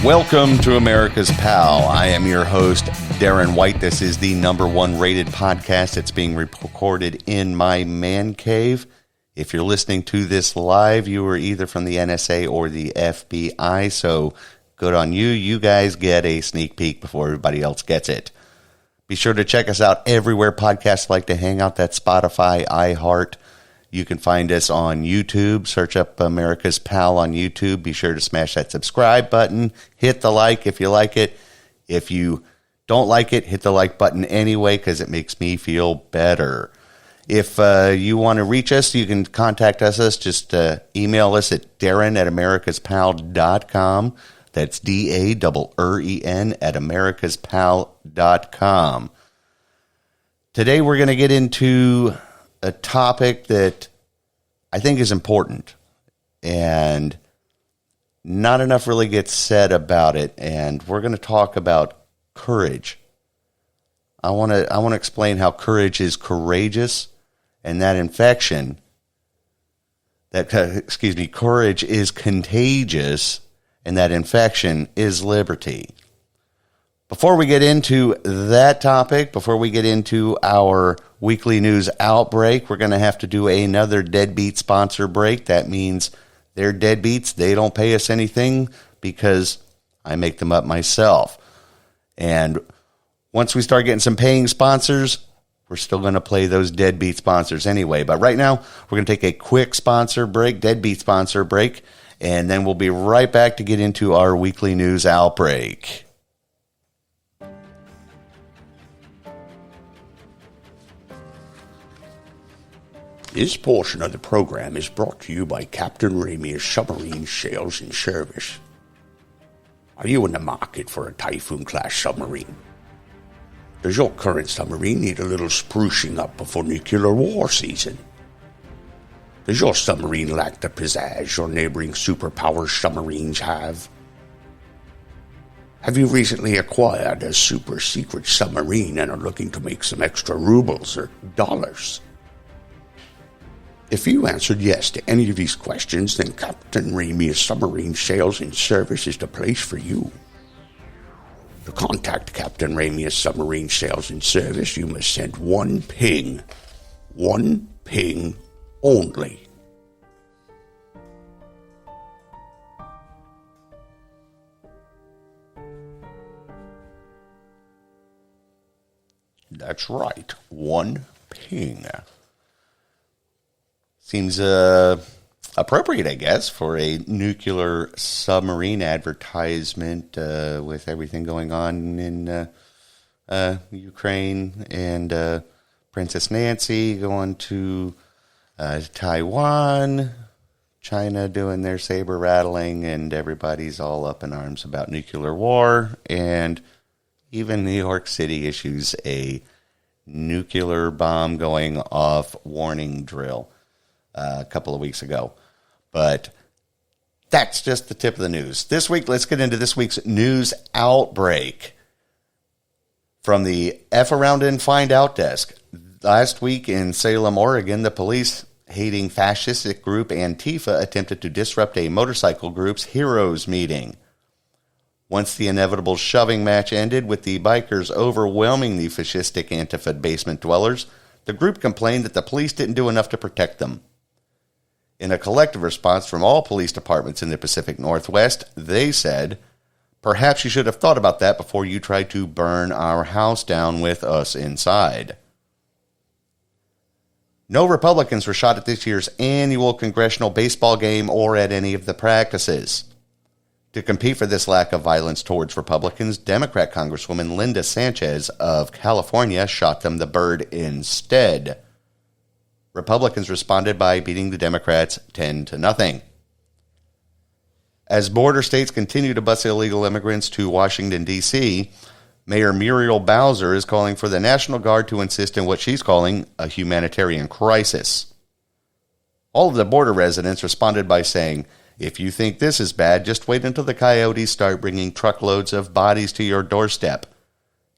Welcome to America's Pal. I am your host, Darren White. This is the #1 rated podcast. It's being recorded in my man cave. If you're listening to this live, you are either from the NSA or the FBI, so good on you. You guys get a sneak peek before everybody else gets it. Be sure to check us out everywhere podcasts like to hang out. That's Spotify, iHeart. You can find us on YouTube. Search up America's Pal on YouTube. Be sure to smash that subscribe button. Hit the like if you like it. If you don't like it, hit the like button anyway because it makes me feel better. If you want to reach us, you can contact us. Just email us at darren@americaspal.com. That's DARREN at americaspal.com. Today we're going to get into a topic that I think is important, and not enough really gets said about it, and we're going to talk about courage. I want to explain how courage is courageous, and that courage is contagious, and that infection is liberty. Before we get into that topic, before we get into our weekly news outbreak, we're going to have to do another deadbeat sponsor break. That means they're deadbeats. They don't pay us anything because I make them up myself. And once we start getting some paying sponsors, we're still going to play those deadbeat sponsors anyway. But right now, we're going to take a quick deadbeat sponsor break, and then we'll be right back to get into our weekly news outbreak. This portion of the program is brought to you by Captain Ramier's Submarine Sales and Service. Are you in the market for a Typhoon-class submarine? Does your current submarine need a little sprucing up before nuclear war season? Does your submarine lack the pizzazz your neighboring superpower submarines have? Have you recently acquired a super-secret submarine and are looking to make some extra rubles or dollars? If you answered yes to any of these questions, then Captain Ramier's Submarine Sales and Service is the place for you. To contact Captain Ramier's Submarine Sales and Service, you must send one ping only. That's right, one ping. Seems appropriate, I guess, for a nuclear submarine advertisement with everything going on in Ukraine and Princess Nancy going to Taiwan, China doing their saber rattling, and everybody's all up in arms about nuclear war. And even New York City issues a nuclear bomb going off warning drill a couple of weeks ago. But that's just the tip of the news. This week, let's get into this week's news outbreak. From the F Around and Find Out desk. Last week in Salem, Oregon, the police-hating fascistic group Antifa attempted to disrupt a motorcycle group's Heroes meeting. Once the inevitable shoving match ended with the bikers overwhelming the fascistic Antifa basement dwellers, the group complained that the police didn't do enough to protect them. In a collective response from all police departments in the Pacific Northwest, they said, "Perhaps you should have thought about that before you tried to burn our house down with us inside." No Republicans were shot at this year's annual congressional baseball game or at any of the practices. To compete for this lack of violence towards Republicans, Democrat Congresswoman Linda Sanchez of California shot them the bird instead. Republicans responded by beating the Democrats 10-0. As border states continue to bus illegal immigrants to Washington, D.C., Mayor Muriel Bowser is calling for the National Guard to insist in what she's calling a humanitarian crisis. All of the border residents responded by saying, "If you think this is bad, just wait until the coyotes start bringing truckloads of bodies to your doorstep.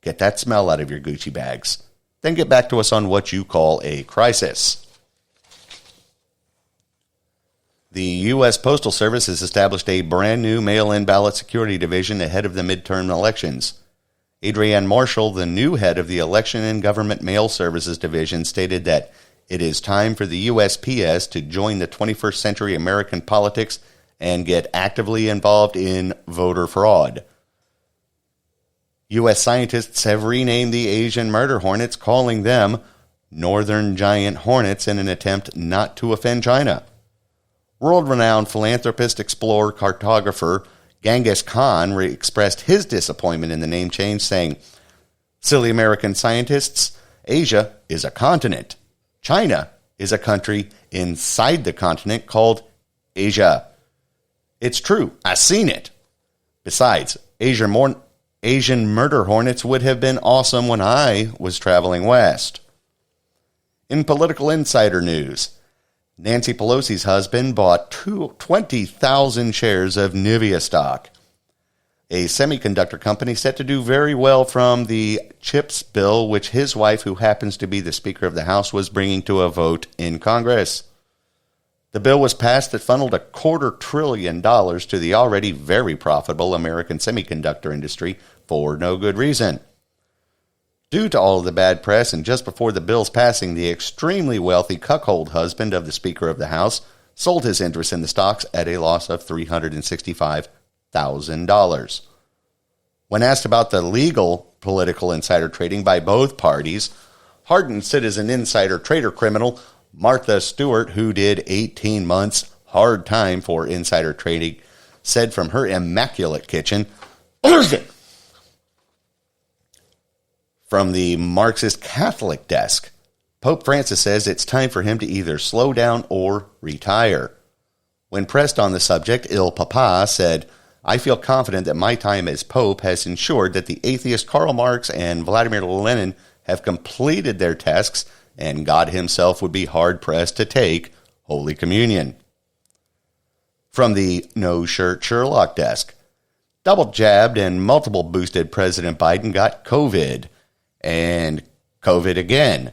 Get that smell out of your Gucci bags. Then get back to us on what you call a crisis." The U.S. Postal Service has established a brand new mail-in ballot security division ahead of the midterm elections. Adrienne Marshall, the new head of the Election and Government Mail Services Division, stated that it is time for the USPS to join the 21st century American politics and get actively involved in voter fraud. U.S. scientists have renamed the Asian murder hornets, calling them northern giant hornets in an attempt not to offend China. World-renowned philanthropist, explorer, cartographer Genghis Khan expressed his disappointment in the name change, saying, "Silly American scientists, Asia is a continent. China is a country inside the continent called Asia. It's true, I've seen it. Besides, Asian murder hornets would have been awesome when I was traveling west." In political insider news, Nancy Pelosi's husband bought 20,000 shares of Nvidia stock, a semiconductor company set to do very well from the CHIPS bill, which his wife, who happens to be the Speaker of the House, was bringing to a vote in Congress. The bill was passed that funneled $250 billion to the already very profitable American semiconductor industry for no good reason. Due to all of the bad press, and just before the bill's passing, the extremely wealthy cuckold husband of the Speaker of the House sold his interest in the stocks at a loss of $365,000. When asked about the legal political insider trading by both parties, hardened citizen insider trader criminal Martha Stewart, who did 18 months hard time for insider trading, said from her immaculate kitchen, from the Marxist Catholic desk, Pope Francis says it's time for him to either slow down or retire. When pressed on the subject, Il Papa said, "I feel confident that my time as Pope has ensured that the atheist Karl Marx and Vladimir Lenin have completed their tasks, and God himself would be hard-pressed to take Holy Communion." From the No Shirt Sherlock desk, double jabbed and multiple boosted President Biden got COVID. And COVID again.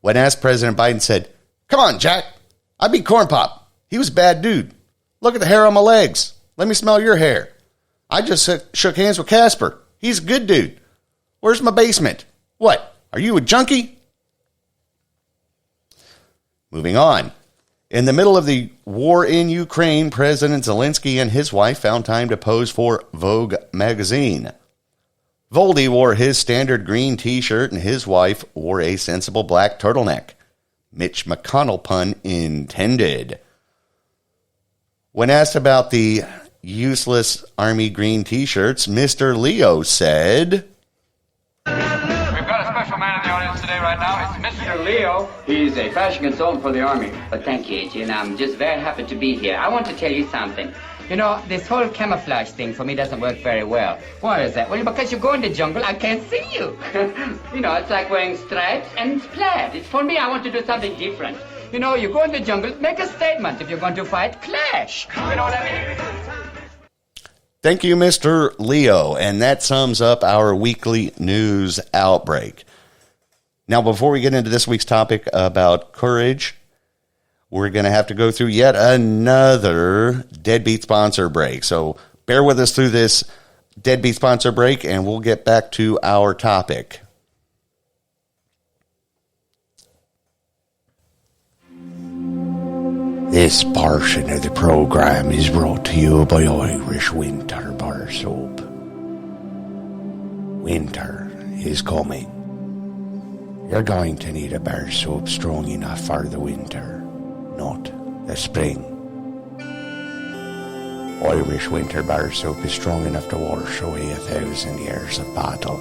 When asked, President Biden said, "Come on, Jack. I beat Corn Pop. He was a bad dude. Look at the hair on my legs. Let me smell your hair. I just shook hands with Casper. He's a good dude. Where's my basement? What, are you a junkie?" Moving on. In the middle of the war in Ukraine, President Zelensky and his wife found time to pose for Vogue magazine. Voldy wore his standard green t-shirt and his wife wore a sensible black turtleneck. Mitch McConnell pun intended. When asked about the useless army green t-shirts, Mr. Leo said, "We've got a special man in the audience today right now. It's Mr. Leo. He's a fashion consultant for the Army." Well, thank you, Agent. I'm just very happy to be here. I want to tell you something. You know, this whole camouflage thing for me doesn't work very well. Why is that? Well, because you go in the jungle, I can't see you. You know, it's like wearing stripes and plaid. It's for me, I want to do something different. You know, you go in the jungle, make a statement. If you're going to fight, clash. You know what I mean? Thank you, Mr. Leo. And that sums up our weekly news outbreak. Now, before we get into this week's topic about courage, we're going to have to go through yet another Deadbeat sponsor break. So bear with us through this Deadbeat sponsor break, and we'll get back to our topic. This portion of the program is brought to you by Irish Winter Bar Soap. Winter is coming. You're going to need a bar soap strong enough for the winter, not the spring. Irish Winter Bar Soap is strong enough to wash away 1,000 years of battle.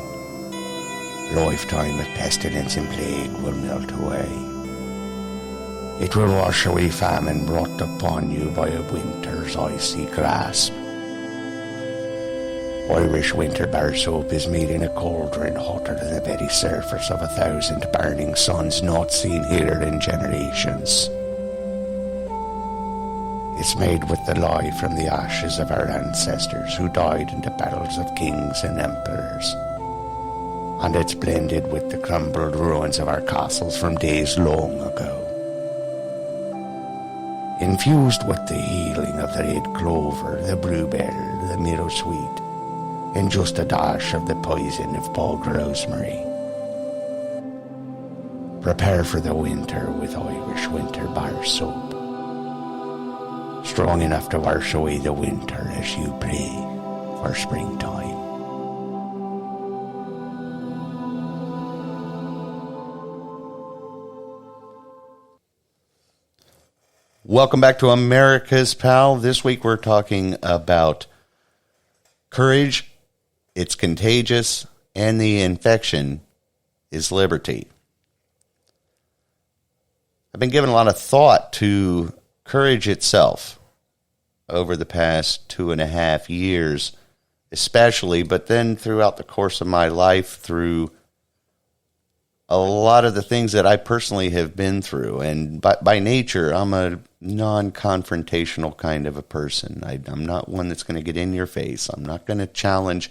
Lifetime of pestilence and plague will melt away. It will wash away famine brought upon you by a winter's icy grasp. Irish Winter Bar Soap is made in a cauldron hotter than the very surface of 1,000 burning suns not seen here in generations. It's made with the lye from the ashes of our ancestors who died in the battles of kings and emperors. And it's blended with the crumbled ruins of our castles from days long ago. infused with the healing of the red clover, the bluebell, the meadowsweet, and just a dash of the poison of bog rosemary. Prepare for the winter with Irish winter bar soap, strong enough to wash away the winter as you pray for springtime. Welcome back to America's Pal. This week we're talking about courage, it's contagious, and the infection is liberty. I've been giving a lot of thought to courage itself over the past 2.5 years, especially, but then throughout the course of my life through a lot of the things that I personally have been through. And by nature, I'm a non-confrontational kind of a person. I'm not one that's going to get in your face. I'm not going to challenge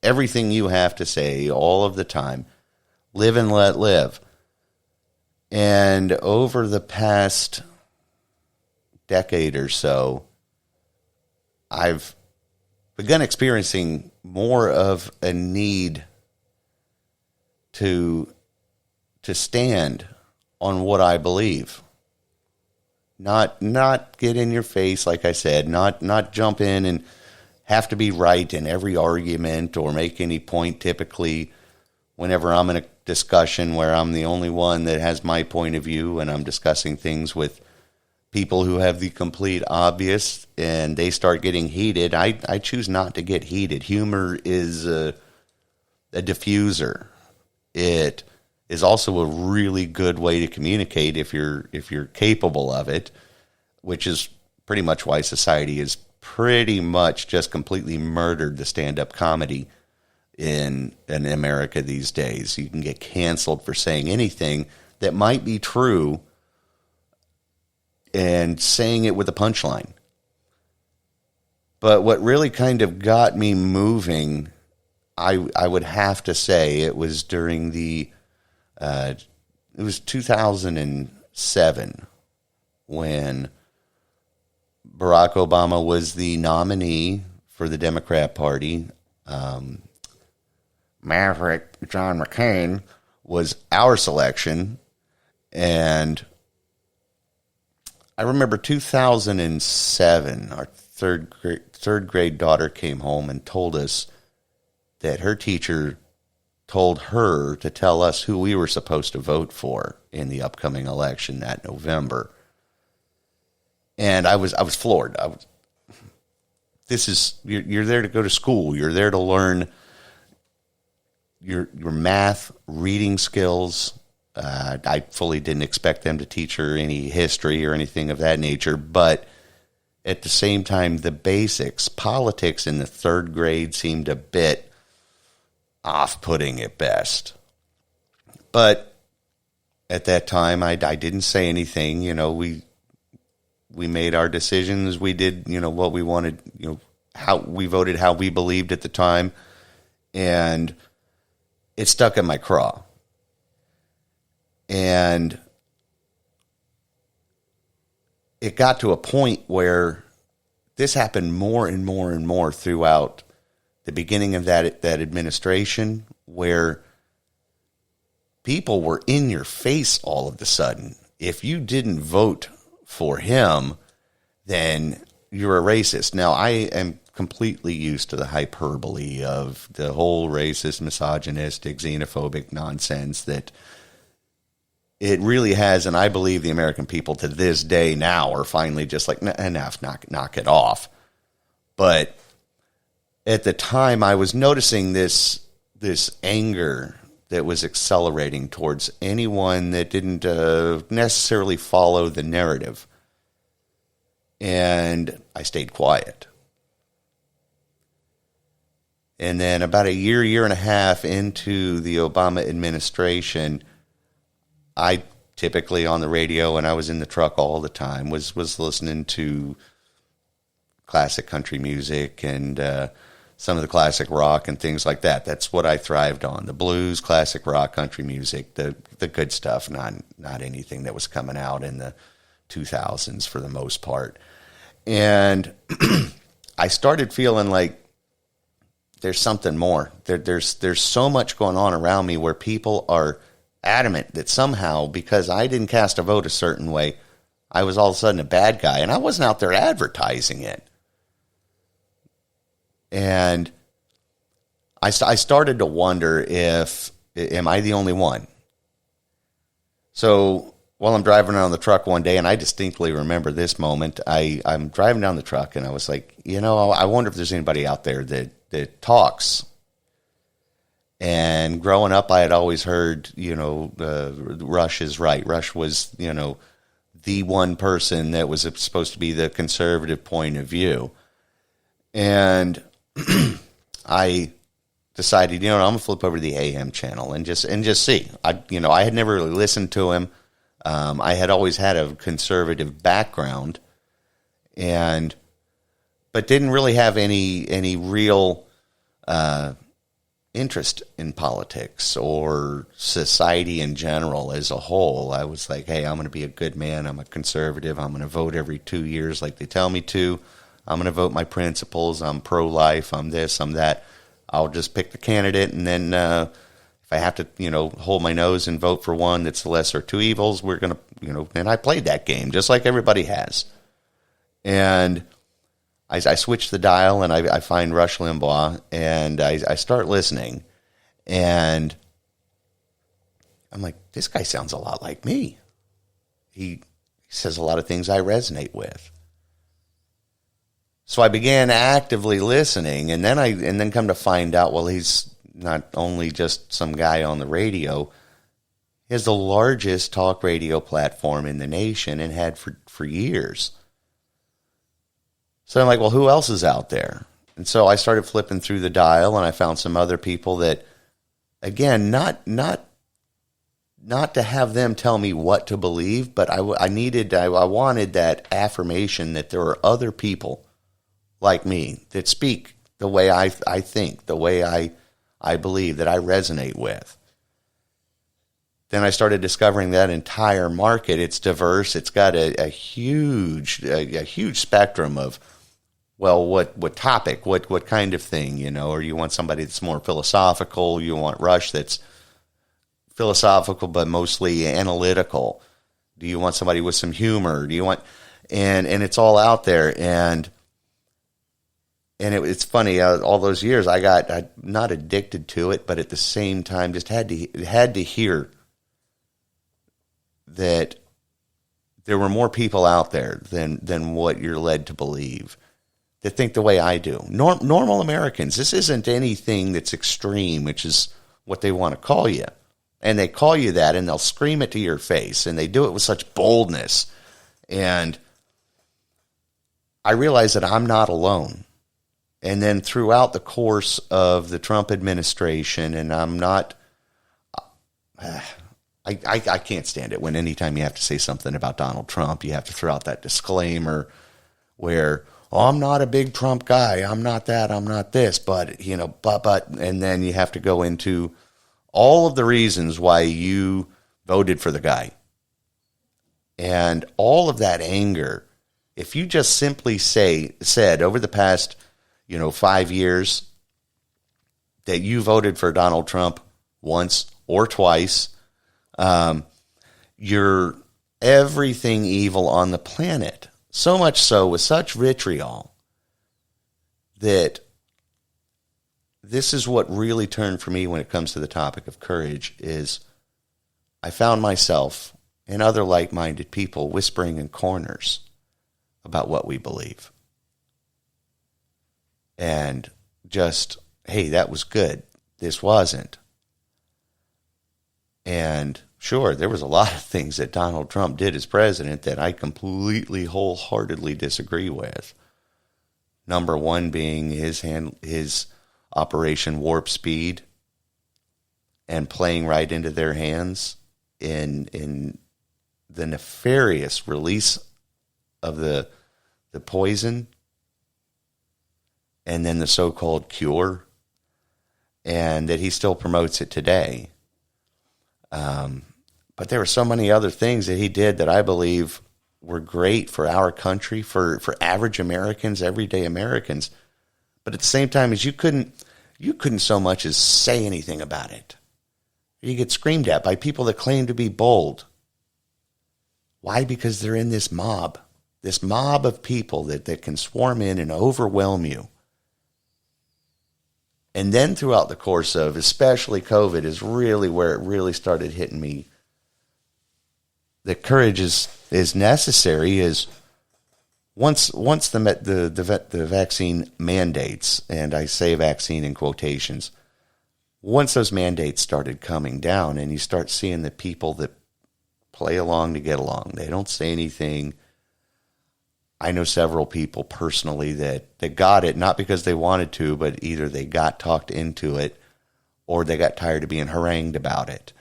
everything you have to say all of the time. Live and let live. And over the past decade or so, I've begun experiencing more of a need to stand on what I believe. Not get in your face, like I said, not jump in and have to be right in every argument or make any point typically whenever I'm in a discussion where I'm the only one that has my point of view and I'm discussing things with people who have the complete obvious and they start getting heated. I choose not to get heated. Humor is a diffuser. It is also a really good way to communicate if you're capable of it, which is pretty much why society has pretty much just completely murdered the stand-up comedy in America these days. You can get canceled for saying anything that might be true and saying it with a punchline. But what really kind of got me moving, I would have to say, it was during it was 2007 when Barack Obama was the nominee for the Democrat Party. Maverick John McCain was our selection. And I remember 2007, our third grade daughter came home and told us that her teacher told her to tell us who we were supposed to vote for in the upcoming election that November. And I was floored. You're there to go to school. You're there to learn your math, reading skills. I fully didn't expect them to teach her any history or anything of that nature, but at the same time, the basics, politics in the third grade seemed a bit off-putting at best. But at that time, I didn't say anything. You know, we made our decisions. We did, what we wanted, how we voted, how we believed at the time. And it stuck in my craw. And it got to a point where this happened more and more and more throughout the beginning of that administration, where people were in your face all of a sudden. If you didn't vote for him, then you're a racist. Now, I am completely used to the hyperbole of the whole racist, misogynistic, xenophobic nonsense that it really has, and I believe the American people to this day now are finally just like, enough, knock it off. But at the time, I was noticing this anger that was accelerating towards anyone that didn't necessarily follow the narrative. And I stayed quiet. And then about a year and a half into the Obama administration, I typically on the radio, and I was in the truck all the time, was listening to classic country music and some of the classic rock and things like that. That's what I thrived on. The blues, classic rock, country music, the good stuff, not anything that was coming out in the 2000s for the most part. And I started feeling like there's something more. There's so much going on around me where people are adamant that somehow, because I didn't cast a vote a certain way, I was all of a sudden a bad guy. And I wasn't out there advertising it. And I started to wonder am I the only one? So while I'm driving around the truck one day, and I distinctly remember this moment, I'm driving down the truck, and I was like, I wonder if there's anybody out there that talks. And growing up, I had always heard, Rush is right. Rush was, the one person that was supposed to be the conservative point of view. And I decided, I'm going to flip over to the AM channel and just see. I had never really listened to him. I had always had a conservative background, but didn't really have any real interest in politics or society in general as a whole. I was like, hey, I'm going to be a good man. I'm a conservative. I'm going to vote every 2 years like they tell me to. I'm going to vote my principles. I'm pro-life. I'm this, I'm that. I'll just pick the candidate, and then if I have to, hold my nose and vote for one that's the lesser of two evils, we're going to, and I played that game just like everybody has. And I switch the dial, and I find Rush Limbaugh, and I start listening, and I'm like, this guy sounds a lot like me. He says a lot of things I resonate with. So I began actively listening, and then come to find out, well, he's not only just some guy on the radio. He has the largest talk radio platform in the nation, and had for years. So I'm like, well, who else is out there? And so I started flipping through the dial, and I found some other people that, again, not to have them tell me what to believe, but I wanted that affirmation that there are other people like me that speak the way I think, the way I believe, that I resonate with. Then I started discovering that entire market. It's diverse. It's got a huge spectrum of, well, what topic, what kind of thing, or you want somebody that's more philosophical. You want Rush that's philosophical but mostly analytical. Do you want somebody with some humor? Do you want, and it's all out there. And it's funny, all those years I got not addicted to it, but at the same time just had to hear that there were more people out there than what you're led to believe that think the way I do. Normal Americans. This isn't anything that's extreme, which is what they want to call you. And they call you that, and they'll scream it to your face, and they do it with such boldness. And I realize that I'm not alone. And then throughout the course of the Trump administration, and I'm not, I can't stand it when anytime you have to say something about Donald Trump, you have to throw out that disclaimer where, I'm not a big Trump guy. I'm not that. I'm not this. But, and then you have to go into all of the reasons why you voted for the guy. And all of that anger, if you just simply said over the past 5 years that you voted for Donald Trump once or twice, you're everything evil on the planet. So much so, with such vitriol, that this is what really turned for me when it comes to the topic of courage, is I found myself and other like-minded people whispering in corners about what we believe. And just, hey, that was good. This wasn't. And sure, there was a lot of things that Donald Trump did as president that I completely, wholeheartedly disagree with. Number one being his Operation Warp Speed and playing right into their hands in the nefarious release of the poison, and then the so-called cure, and that he still promotes it today. But there were so many other things that he did that I believe were great for our country, for average Americans, everyday Americans. But at the same time, as you couldn't so much as say anything about it. You get screamed at by people that claim to be bold. Why? Because they're in this mob of people that can swarm in and overwhelm you. And then throughout the course of, especially COVID, is really where it really started hitting me. The courage is necessary. Is once the vaccine mandates, and I say vaccine in quotations, once those mandates started coming down, and you start seeing the people that play along to get along, they don't say anything. I know several people personally that got it, not because they wanted to, but either they got talked into it or they got tired of being harangued about it.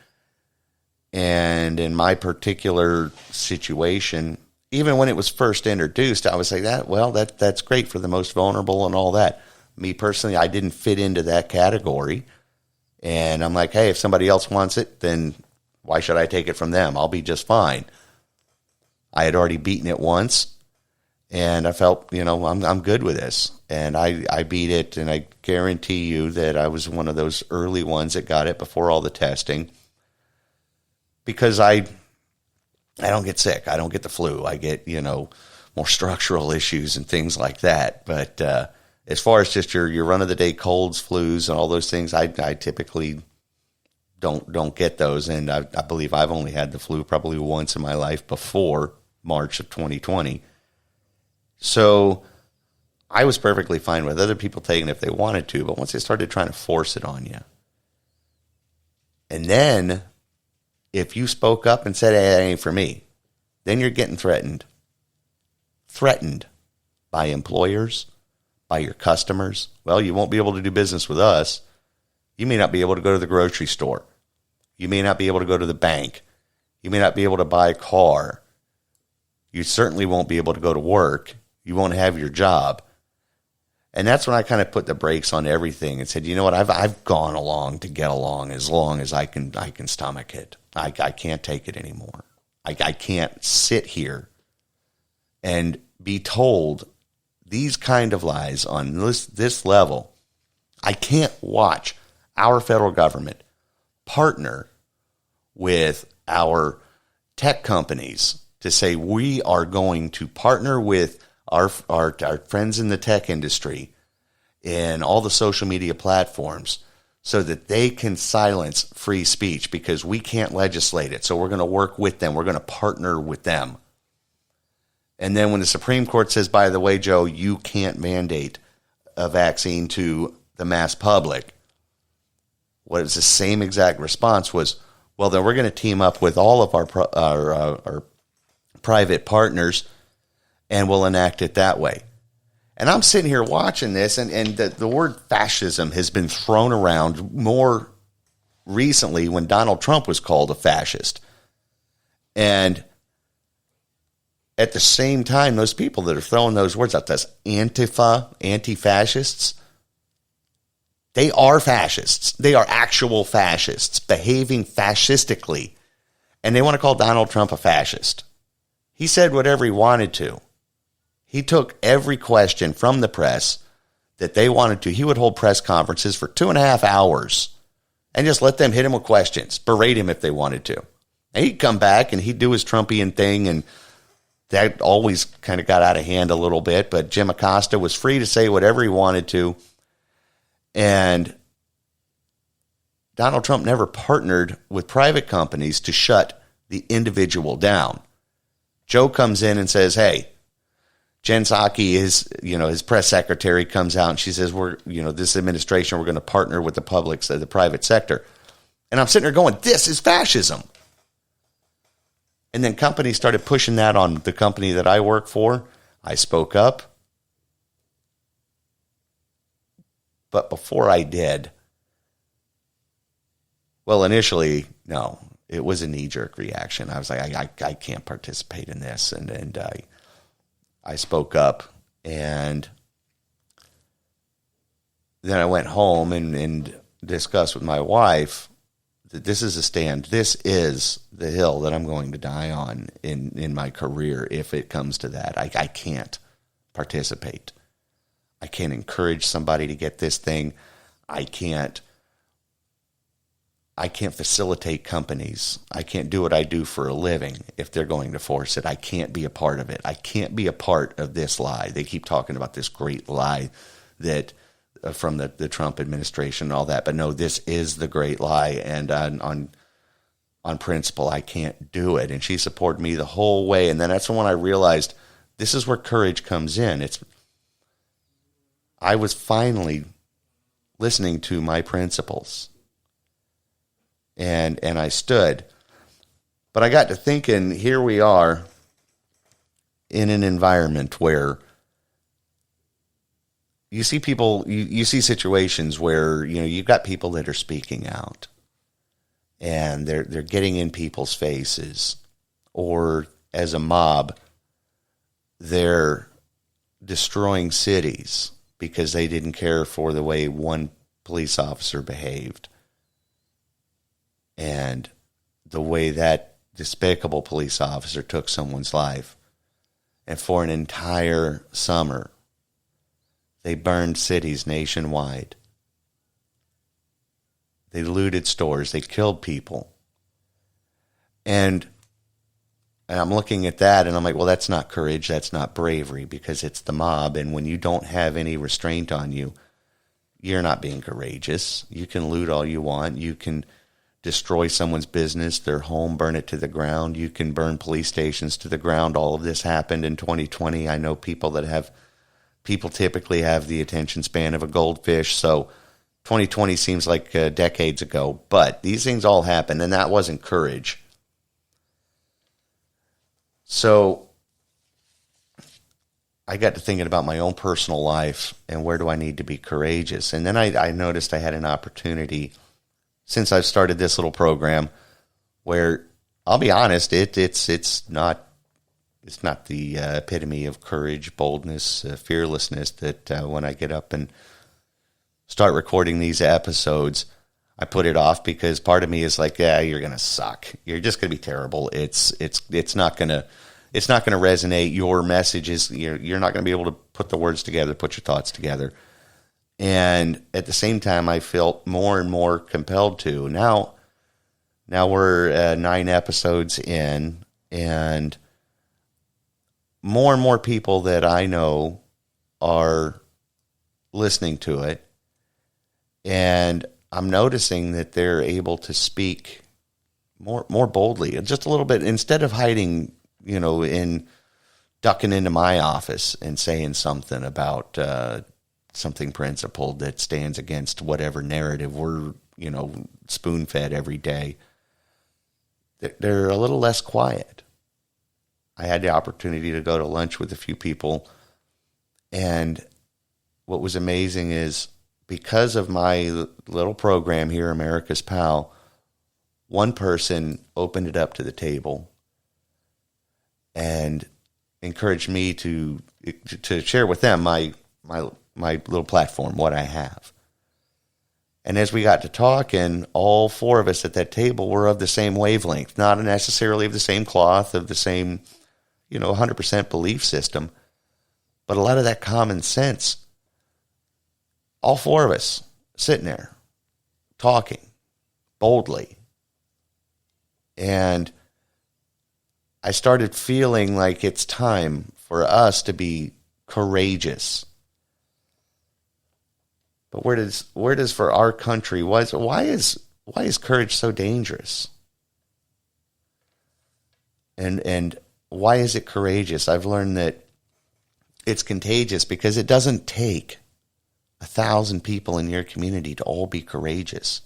And in my particular situation, even when it was first introduced, I was like, that's great for the most vulnerable and all that. Me personally, I didn't fit into that category. And I'm like, hey, if somebody else wants it, then why should I take it from them? I'll be just fine. I had already beaten it once. And I felt, I'm good with this. And I beat it, and I guarantee you that I was one of those early ones that got it before all the testing. Because I don't get sick. I don't get the flu. I get, more structural issues and things like that. But as far as just your run-of-the-day colds, flus, and all those things, I typically don't get those. And I believe I've only had the flu probably once in my life before March of 2020. So I was perfectly fine with other people taking it if they wanted to, but once they started trying to force it on you, and then if you spoke up and said, hey, that ain't for me, then you're getting threatened. Threatened by employers, by your customers. Well, you won't be able to do business with us. You may not be able to go to the grocery store. You may not be able to go to the bank. You may not be able to buy a car. You certainly won't be able to go to work. You won't have your job. And that's when I kind of put the brakes on everything and said, you know what, I've gone along to get along as long as I can stomach it. I can't take it anymore. I can't sit here and be told these kind of lies on this level. I can't watch our federal government partner with our tech companies to say we are going to partner with our friends in the tech industry and all the social media platforms so that they can silence free speech because we can't legislate it. So we're going to work with them. We're going to partner with them. And then when the Supreme Court says, by the way, Joe, you can't mandate a vaccine to the mass public, what is the same exact response was, well, then we're going to team up with all of our private partners and we'll enact it that way. And I'm sitting here watching this, and the word fascism has been thrown around more recently when Donald Trump was called a fascist. And at the same time, those people that are throwing those words out, those Antifa, anti-fascists, they are fascists. They are actual fascists behaving fascistically. And they want to call Donald Trump a fascist. He said whatever he wanted to. He took every question from the press that they wanted to. He would hold press conferences for 2.5 hours and just let them hit him with questions, berate him if they wanted to. And he'd come back and he'd do his Trumpian thing, and that always kind of got out of hand a little bit. But Jim Acosta was free to say whatever he wanted to. And Donald Trump never partnered with private companies to shut the individual down. Joe comes in and says, hey, Jen Psaki, his press secretary, comes out and she says, this administration, we're going to partner with the private sector. And I'm sitting there going, this is fascism. And then companies started pushing that on the company that I work for. I spoke up. But before I did, well, initially, no, it was a knee-jerk reaction. I was like, I can't participate in this. And I spoke up, and then I went home and discussed with my wife this is a stand. This is the hill that I'm going to die on in my career if it comes to that. I can't participate. I can't encourage somebody to get this thing. I can't facilitate companies. I can't do what I do for a living if they're going to force it. I can't be a part of it. I can't be a part of this lie. They keep talking about this great lie that from the Trump administration and all that. But no, this is the great lie. And on principle, I can't do it. And she supported me the whole way. And then that's when I realized this is where courage comes in. I was finally listening to my principles. And I stood. But I got to thinking, here we are in an environment where you see people, you see situations where, you've got people that are speaking out and they're getting in people's faces, or as a mob, they're destroying cities because they didn't care for the way one police officer behaved. And the way that despicable police officer took someone's life. And for an entire summer, they burned cities nationwide. They looted stores. They killed people. And I'm looking at that and I'm like, well, that's not courage. That's not bravery, because it's the mob. And when you don't have any restraint on you, you're not being courageous. You can loot all you want. You can destroy someone's business, their home, burn it to the ground. You can burn police stations to the ground. All of this happened in 2020. I know people typically have the attention span of a goldfish. So 2020 seems like decades ago, but these things all happened, and that wasn't courage. So I got to thinking about my own personal life and where do I need to be courageous? And then I noticed I had an opportunity since I've started this little program where, I'll be honest, it's not the epitome of courage, boldness, fearlessness that when I get up and start recording these episodes, I put it off because part of me is like, yeah, you're going to suck. You're just going to be terrible. It's not going to resonate. Your message is, you're not going to be able to put the words together, put your thoughts together. And at the same time, I felt more and more compelled to. Now we're 9 episodes in, and more people that I know are listening to it. And I'm noticing that they're able to speak more boldly, just a little bit, instead of hiding, in ducking into my office and saying something about something principled that stands against whatever narrative we're, spoon-fed every day. They're a little less quiet. I had the opportunity to go to lunch with a few people, and what was amazing is, because of my little program here, America's Pal, one person opened it up to the table and encouraged me to share with them my little platform, what I have. And as we got to talking, all 4 of us at that table were of the same wavelength, not necessarily of the same cloth, of the same, 100% belief system, but a lot of that common sense. All 4 of us sitting there talking boldly. And I started feeling like it's time for us to be courageous. But where does for our country, why is courage so dangerous? And why is it courageous? I've learned that it's contagious because it doesn't take 1,000 people in your community to all be courageous.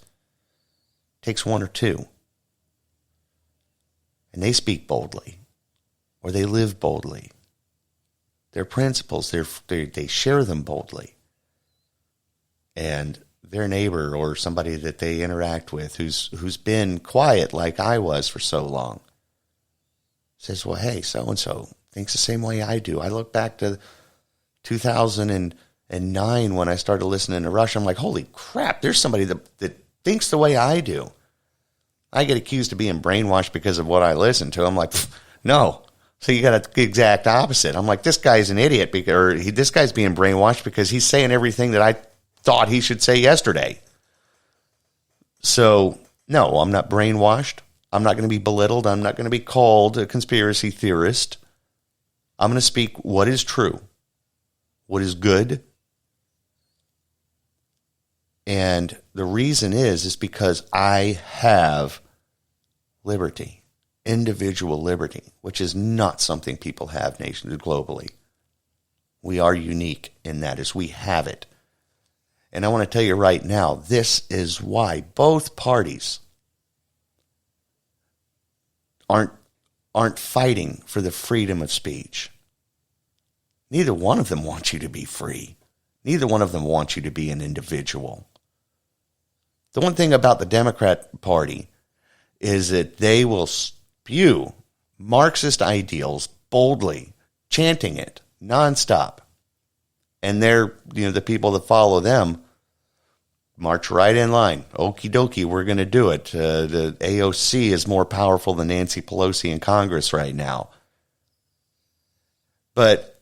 It takes 1 or 2. And they speak boldly, or they live boldly. Their principles, they share them boldly. And their neighbor or somebody that they interact with who's been quiet like I was for so long says, well, hey, so-and-so thinks the same way I do. I look back to 2009 when I started listening to Rush. I'm like, holy crap, there's somebody that thinks the way I do. I get accused of being brainwashed because of what I listen to. I'm like, no. So you got the exact opposite. I'm like, this guy's an idiot, this guy's being brainwashed because he's saying everything that I thought he should say yesterday. So, no, I'm not brainwashed. I'm not going to be belittled. I'm not going to be called a conspiracy theorist. I'm going to speak what is true, what is good. And the reason is because I have liberty, individual liberty, which is not something people have globally. We are unique in that as we have it. And I want to tell you right now, this is why both parties aren't fighting for the freedom of speech. Neither one of them wants you to be free. Neither one of them wants you to be an individual. The one thing about the Democrat Party is that they will spew Marxist ideals boldly, chanting it nonstop. And they're, the people that follow them march right in line. Okie dokie, we're going to do it. The AOC is more powerful than Nancy Pelosi in Congress right now. But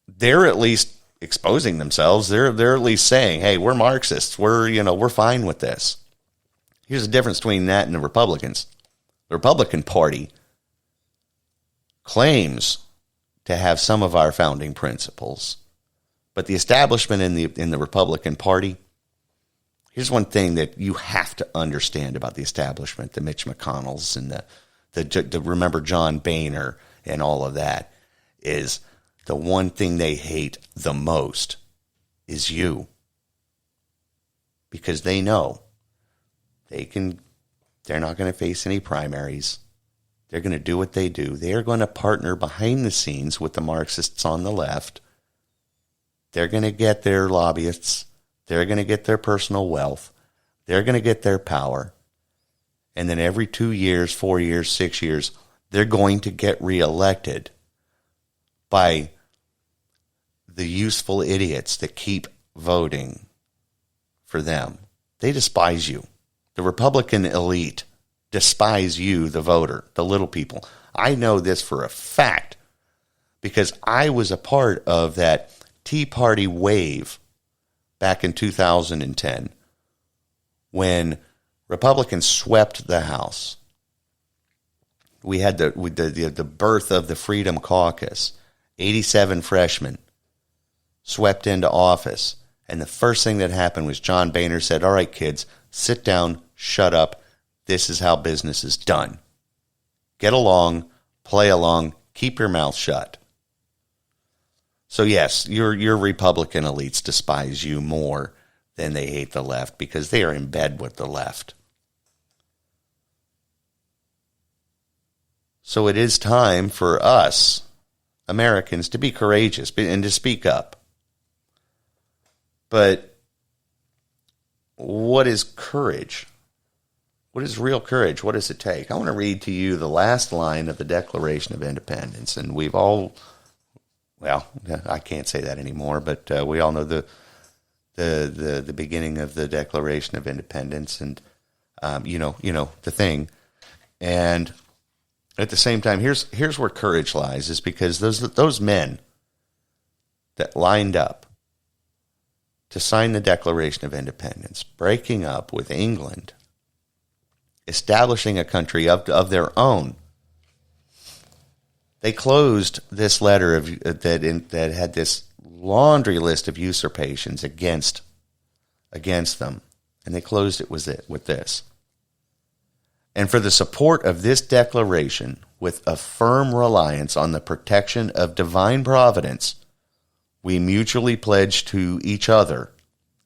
they're at least exposing themselves. They're at least saying, hey, we're Marxists. We're fine with this. Here's the difference between that and the Republicans. The Republican Party claims to have some of our founding principles, but the establishment in the Republican Party, here's one thing that you have to understand about the establishment, the Mitch McConnells and the remember John Boehner and all of that, is the one thing they hate the most is you. Because they know they're not going to face any primaries. They're going to do what they do. They are going to partner behind the scenes with the Marxists on the left. They're going to get their lobbyists. They're going to get their personal wealth. They're going to get their power. And then every 2 years, 4 years, 6 years, they're going to get reelected by the useful idiots that keep voting for them. They despise you. The Republican elite despise you, the voter, the little people. I know this for a fact because I was a part of that Tea Party wave back in 2010 when Republicans swept the House. We had the birth of the Freedom Caucus. 87 freshmen swept into office. And the first thing that happened was John Boehner said, all right, kids, sit down, shut up. This is how business is done. Get along, play along, keep your mouth shut. So yes, your Republican elites despise you more than they hate the left because they are in bed with the left. So it is time for us, Americans, to be courageous and to speak up. But what is courage? What is real courage? What does it take? I want to read to you the last line of the Declaration of Independence. And we've all, well, I can't say that anymore, but we all know the beginning of the Declaration of Independence and, the thing. And at the same time, here's where courage lies, is because those men that lined up to sign the Declaration of Independence, breaking up with England, establishing a country of their own, they closed this letter that had this laundry list of usurpations against them, and they closed it with this. And for the support of this declaration, with a firm reliance on the protection of divine providence, we mutually pledge to each other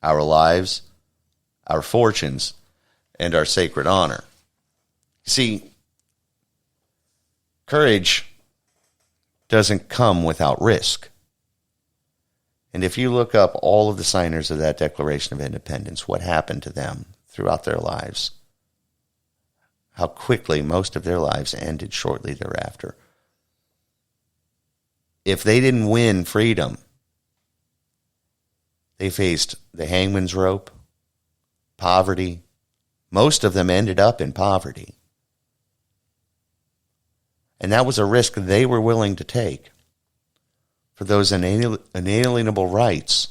our lives, our fortunes, and our sacred honor. See, courage doesn't come without risk. And if you look up all of the signers of that Declaration of Independence, what happened to them throughout their lives, how quickly most of their lives ended shortly thereafter. If they didn't win freedom, they faced the hangman's rope, poverty, Most of them ended up in poverty. And that was a risk they were willing to take for those inalienable rights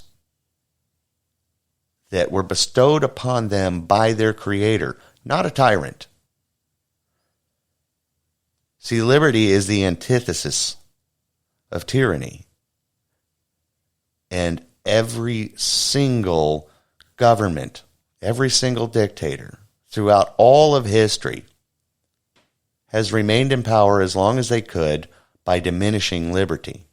that were bestowed upon them by their Creator, not a tyrant. See, liberty is the antithesis of tyranny. And every single government, every single dictator throughout all of history has remained in power as long as they could by diminishing liberty.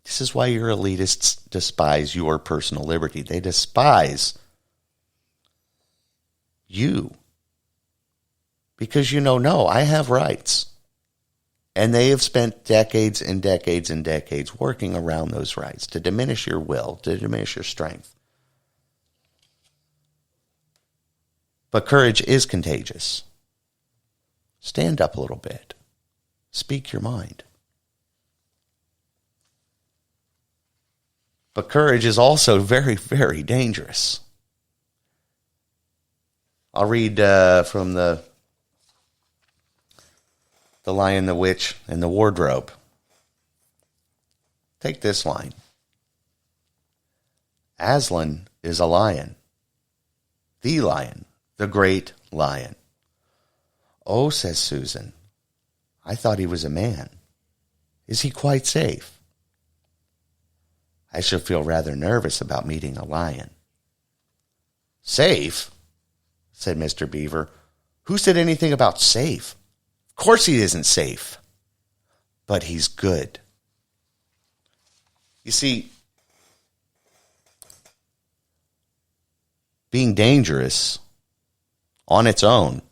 This is why your elitists despise your personal liberty. They despise you. Because no, I have rights. And they have spent decades and decades and decades working around those rights to diminish your will, to diminish your strength. But courage is contagious. Stand up a little bit. Speak your mind. But courage is also very, very dangerous. I'll read from the Lion, the Witch, and the Wardrobe. Take this line. Aslan is a lion. The great lion. Oh, says Susan, I thought he was a man. Is he quite safe? I shall feel rather nervous about meeting a lion. Safe? Said Mr. Beaver. Who said anything about safe? Of course he isn't safe. But he's good. You see, being dangerous on its own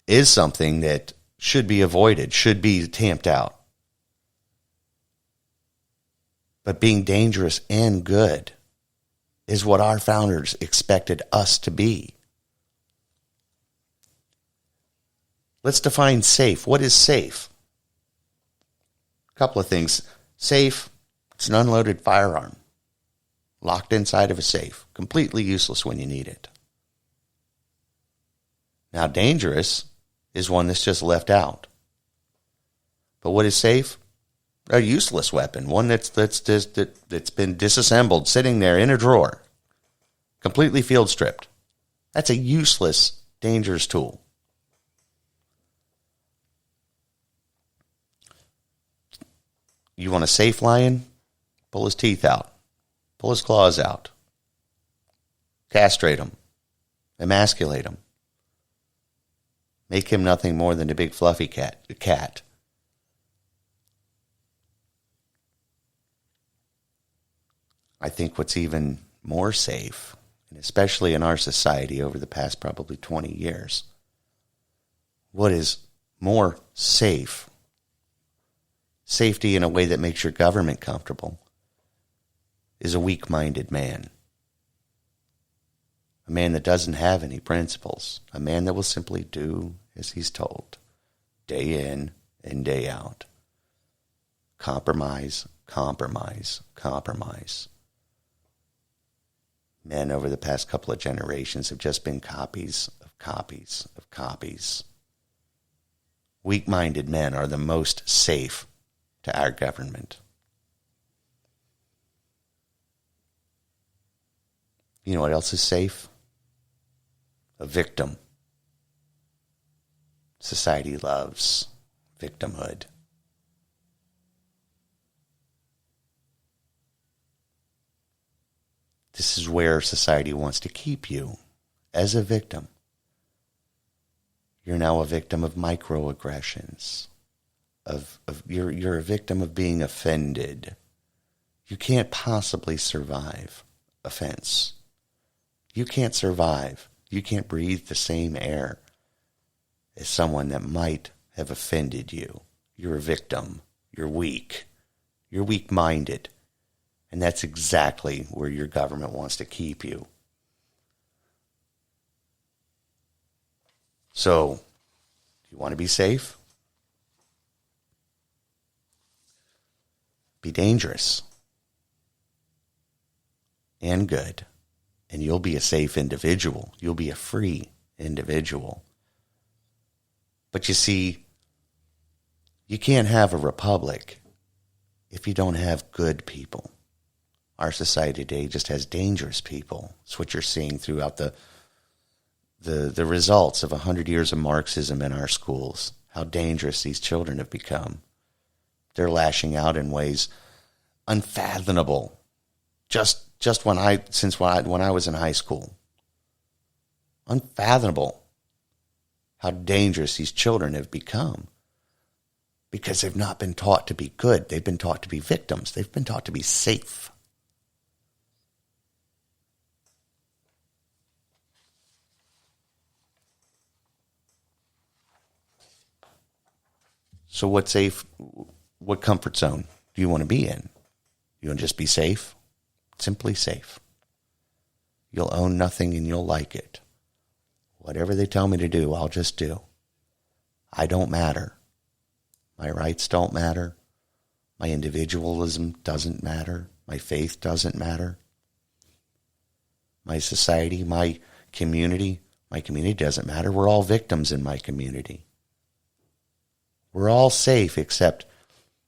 is something that should be avoided, should be tamped out. But being dangerous and good is what our founders expected us to be. Let's define safe. What is safe? A couple of things. Safe, it's an unloaded firearm, locked inside of a safe, completely useless when you need it. Now, dangerous is one that's just left out. But what is safe? A useless weapon, one that's been disassembled, sitting there in a drawer, completely field stripped. That's a useless, dangerous tool. You want a safe lion? Pull his teeth out. Pull his claws out. Castrate him. Emasculate him. Make him nothing more than a big fluffy cat. I think what's even more safe, and especially in our society over the past probably 20 years, what is more safe, safety in a way that makes your government comfortable, is a weak-minded man. A man that doesn't have any principles. A man that will simply do as he's told, day in and day out. Compromise, compromise, compromise. Men over the past couple of generations have just been copies of copies of copies. Weak-minded men are the most safe to our government. You know what else is safe? A victim. Society loves victimhood. This is where society wants to keep you, as a victim. You're now a victim of microaggressions. You're a victim of being offended. You can't possibly survive offense. You can't survive. You can't breathe the same air as someone that might have offended you. You're a victim. You're weak. You're weak-minded. And that's exactly where your government wants to keep you. So, do you want to be safe? Be dangerous and good and you'll be a safe individual. You'll be a free individual. But you see, you can't have a republic if you don't have good people. Our society today just has dangerous people. It's what you're seeing throughout the results of 100 years of Marxism in our schools. How dangerous these children have become. They're lashing out in ways unfathomable. Just when I was in high school. Unfathomable how dangerous these children have become. Because they've not been taught to be good. They've been taught to be victims. They've been taught to be safe. So what comfort zone do you want to be in? You want to just be safe? Simply safe. You'll own nothing and you'll like it. Whatever they tell me to do, I'll just do. I don't matter. My rights don't matter. My individualism doesn't matter. My faith doesn't matter. My society, my community doesn't matter. We're all victims in my community. We're all safe, except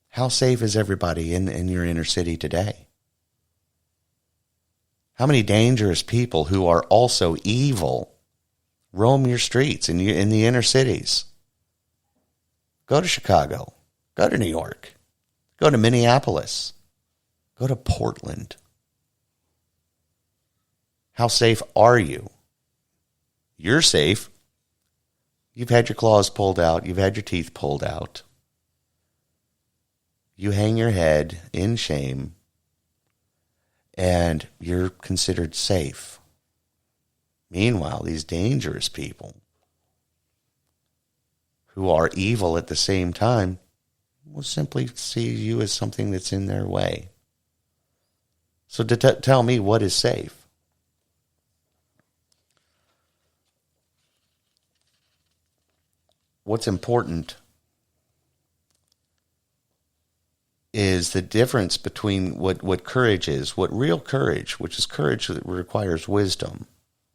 how safe is everybody in your inner city today? How many dangerous people who are also evil roam your streets in the inner cities? Go to Chicago. Go to New York. Go to Minneapolis. Go to Portland. How safe are you? You're safe. You've had your claws pulled out. You've had your teeth pulled out. You hang your head in shame, and you're considered safe. Meanwhile, these dangerous people who are evil at the same time will simply see you as something that's in their way. So tell me, what is safe? What's important is the difference between what courage is, what real courage, which is courage that requires wisdom,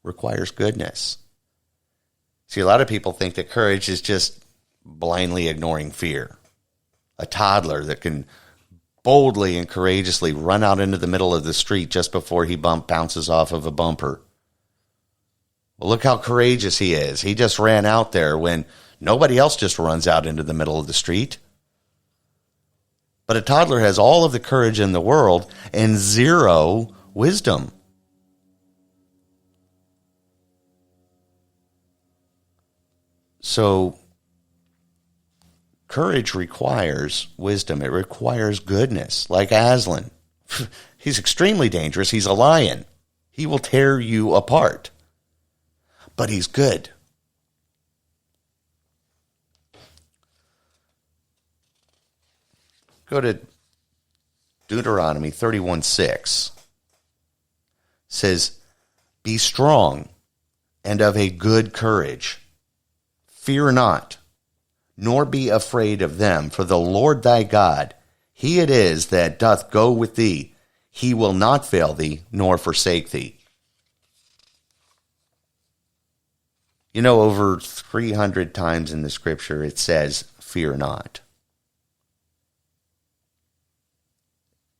requires goodness. See, a lot of people think that courage is just blindly ignoring fear. A toddler that can boldly and courageously run out into the middle of the street just before he bounces off of a bumper. Well, look how courageous he is. He just ran out there when nobody else just runs out into the middle of the street. But a toddler has all of the courage in the world and zero wisdom. So courage requires wisdom. It requires goodness. Like Aslan. He's extremely dangerous. He's a lion. He will tear you apart. But he's good. Go to Deuteronomy 31:6. Says, "Be strong and of a good courage. Fear not, nor be afraid of them, for the Lord thy God, he it is that doth go with thee. He will not fail thee, nor forsake thee." You know, over 300 times in the scripture it says, "Fear not."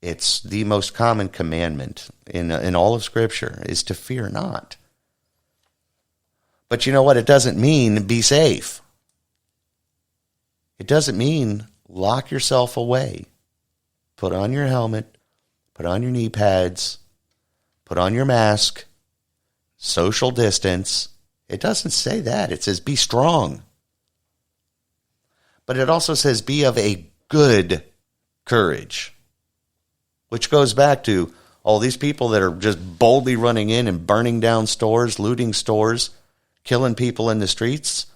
It's the most common commandment in all of Scripture is to fear not. But you know what? It doesn't mean be safe. It doesn't mean lock yourself away. Put on your helmet, put on your knee pads, put on your mask, social distance. It doesn't say that. It says be strong. But it also says be of a good courage. Which goes back to all these people that are just boldly running in and burning down stores, looting stores, killing people in the streets.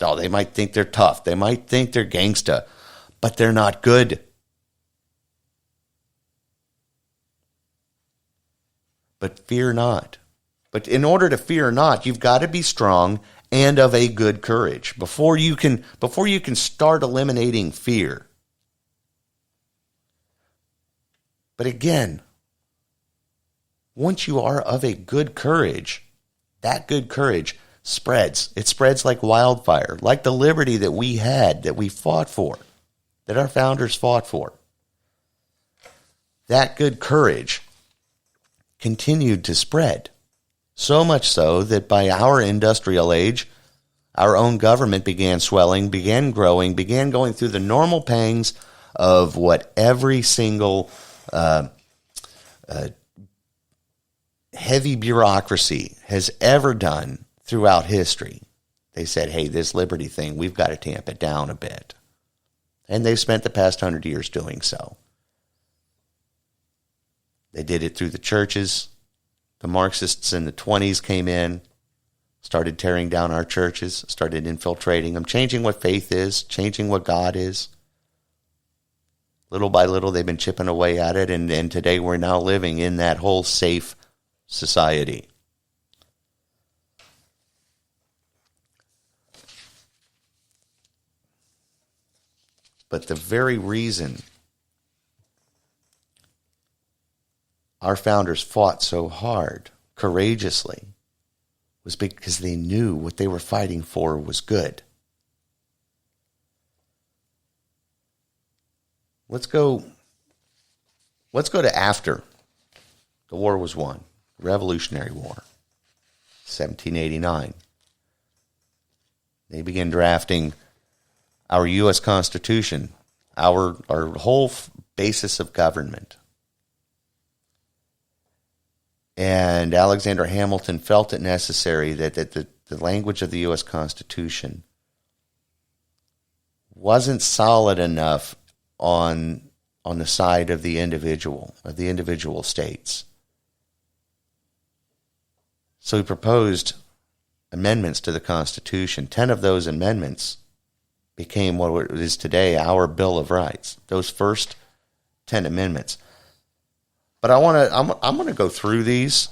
Oh, they might think they're tough. They might think they're gangsta, but they're not good. But fear not. But in order to fear not, you've got to be strong and of a good courage before you can start eliminating fear. But again, once you are of a good courage, that good courage spreads. It spreads like wildfire, like the liberty that we had, that we fought for, that our founders fought for. That good courage continued to spread. So much so that by our industrial age, our own government began swelling, began growing, began going through the normal pangs of what every single heavy bureaucracy has ever done throughout history. They said, hey, this liberty thing, we've got to tamp it down a bit. And they've spent the past 100 years doing so. They did it through the churches. The Marxists in the 20s came in, started tearing down our churches, started infiltrating them, changing what faith is, changing what God is. Little by little, they've been chipping away at it, and today we're now living in that whole safe society. But the very reason our founders fought so hard, courageously, was because they knew what they were fighting for was good. Let's go to after the war was won, the Revolutionary War, 1789. They began drafting our U.S. Constitution, our whole basis of government. And Alexander Hamilton felt it necessary that the language of the U.S. Constitution wasn't solid enough on the side of the individual states. So he proposed amendments to the Constitution. 10 of those amendments became what is today our Bill of Rights. Those first 10 amendments. But I'm going to go through these,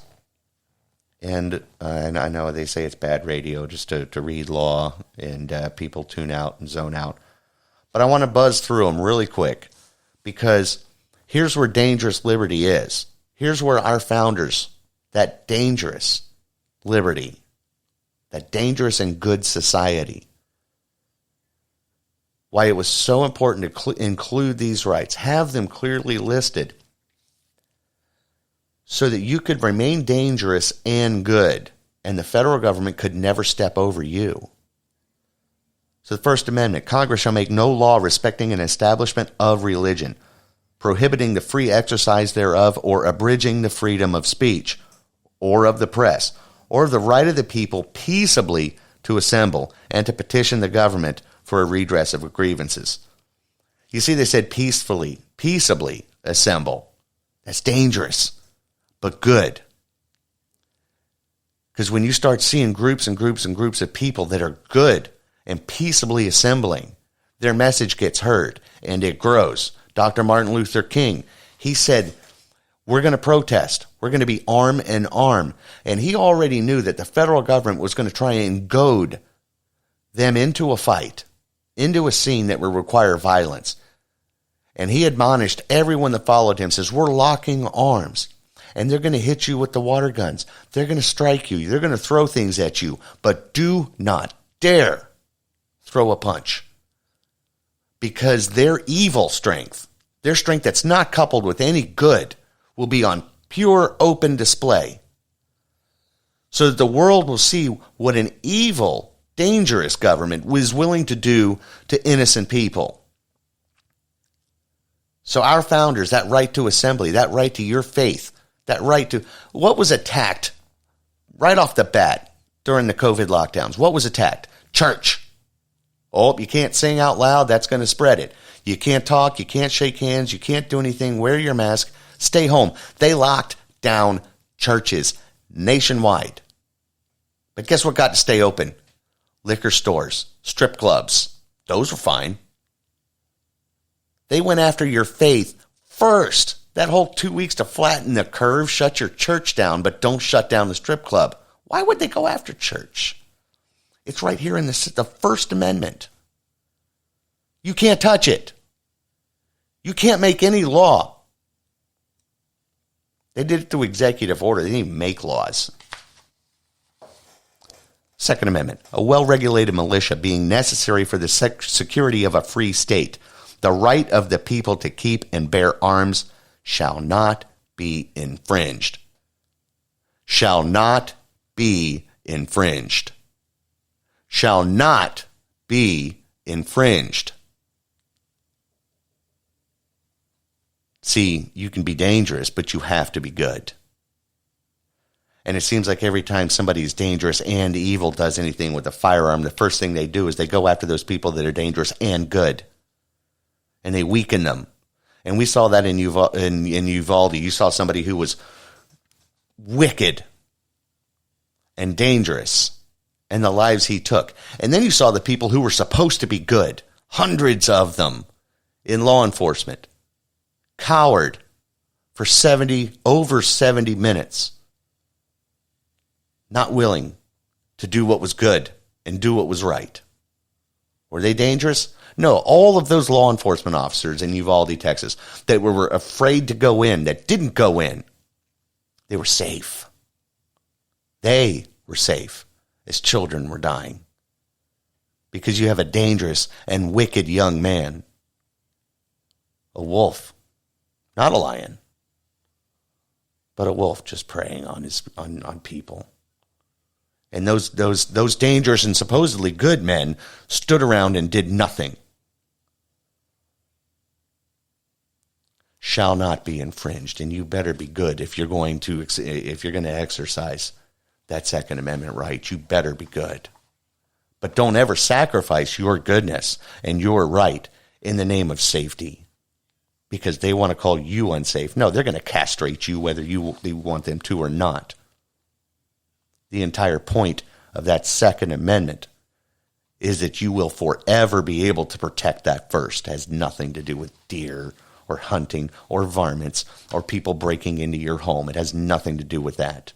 and I know they say it's bad radio just to read law, and people tune out and zone out. But I want to buzz through them really quick, because here's where dangerous liberty is. Here's where our founders, that dangerous liberty, that dangerous and good society, why it was so important to include these rights, have them clearly listed, so that you could remain dangerous and good, and the federal government could never step over you. So the First Amendment, Congress shall make no law respecting an establishment of religion, prohibiting the free exercise thereof, or abridging the freedom of speech, or of the press, or of the right of the people peaceably to assemble and to petition the government for a redress of grievances. You see, they said peaceably assemble. That's dangerous, but good. Because when you start seeing groups and groups and groups of people that are good and peaceably assembling, their message gets heard and it grows. Dr. Martin Luther King, he said, we're going to protest. We're going to be arm in arm. And he already knew that the federal government was going to try and goad them into a fight, into a scene that would require violence. And he admonished everyone that followed him, says, we're locking arms. And they're going to hit you with the water guns. They're going to strike you. They're going to throw things at you. But do not dare throw a punch. Because their evil strength, their strength that's not coupled with any good, will be on pure open display. So that the world will see what an evil, dangerous government was willing to do to innocent people. So our founders, that right to assembly, that right to your faith, that right to, what was attacked right off the bat during the COVID lockdowns? What was attacked? Church. Oh, you can't sing out loud. That's going to spread it. You can't talk. You can't shake hands. You can't do anything. Wear your mask. Stay home. They locked down churches nationwide. But guess what got to stay open? Liquor stores, strip clubs. Those were fine. They went after your faith first. That whole 2 weeks to flatten the curve, shut your church down, but don't shut down the strip club. Why would they go after church? It's right here in the First Amendment. You can't touch it. You can't make any law They did it through executive order. They didn't even make laws. Second Amendment, a well-regulated militia being necessary for the security of a free state. The right of the people to keep and bear arms shall not be infringed. Shall not be infringed. Shall not be infringed. See, you can be dangerous, but you have to be good. And it seems like every time somebody is dangerous and evil does anything with a firearm, the first thing they do is they go after those people that are dangerous and good. And they weaken them. And we saw that in Uvalde. You saw somebody who was wicked and dangerous, and the lives he took. And then you saw the people who were supposed to be good, hundreds of them in law enforcement, cowered for over 70 minutes, not willing to do what was good and do what was right. Were they dangerous? No, all of those law enforcement officers in Uvalde, Texas, that were afraid to go in, that didn't go in, they were safe. They were safe as children were dying. Because you have a dangerous and wicked young man, a wolf, not a lion, but a wolf just preying on people. And those dangerous and supposedly good men stood around and did nothing. Shall not be infringed, and you better be good if you're going to exercise that Second Amendment right. You better be good. But don't ever sacrifice your goodness and your right in the name of safety, because they want to call you unsafe. No, they're going to castrate you whether you want them to or not. The entire point of that Second Amendment is that you will forever be able to protect that first. It has nothing to do with deer or hunting or varmints or people breaking into your home. It has nothing to do with that.